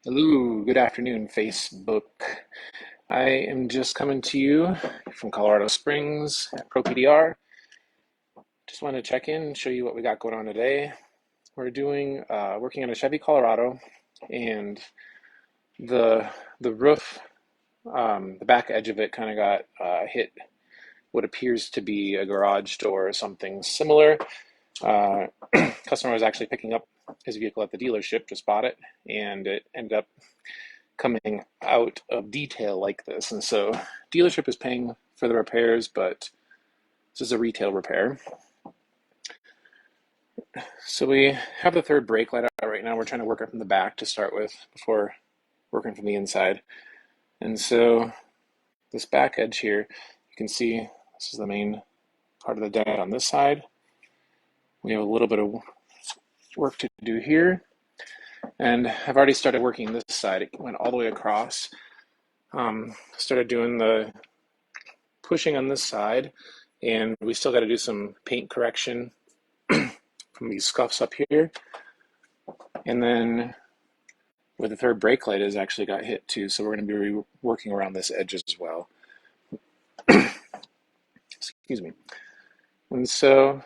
Hello, good afternoon, Facebook. I am just coming to you from Colorado Springs at Pro PDR. Just wanted to check in and show you what we got going on today. We're doing working on a Chevy Colorado, and the the roof, the back edge of it kind of got hit what appears to be a garage door or something similar. Uh, Customer was actually picking up his vehicle at the dealership, just bought it, and it ended up coming out of detail like this. And so dealership is paying for the repairs, but this is a retail repair. So we have the third brake light out right now. We're trying to work it from the back to start with before working from the inside. And so this back edge here, you can see this is the main part of the dent on this side. We have a little bit of work to do here. And I've already started working this side. It went all the way across. Started doing the pushing on this side, and we still got to do some paint correction from these scuffs up here. And then where the third brake light is actually got hit too, so we're going to be working around this edge as well. Excuse me. And so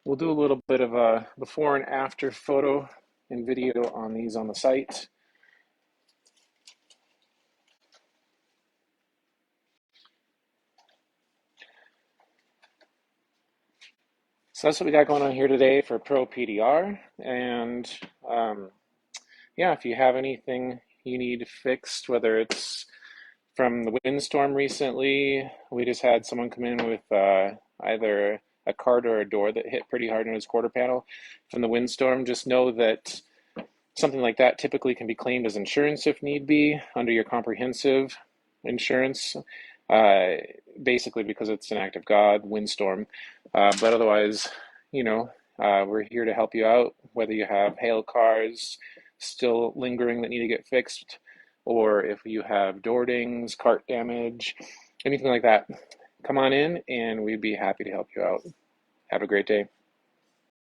we'll do a little bit of a before and after photo and video on these on the site. So that's what we got going on here today for Pro PDR. And yeah, if you have anything you need fixed, whether it's from the windstorm recently, we just had someone come in with either a cart or a door that hit pretty hard in his quarter panel from the windstorm. Just know that something like that typically can be claimed as insurance if need be under your comprehensive insurance, uh, basically because it's an act of God, windstorm. But otherwise, you know, we're here to help you out, whether you have hail cars still lingering that need to get fixed, or if you have door dings, cart damage, anything like that. Come on in and we'd be happy to help you out. Have a great day.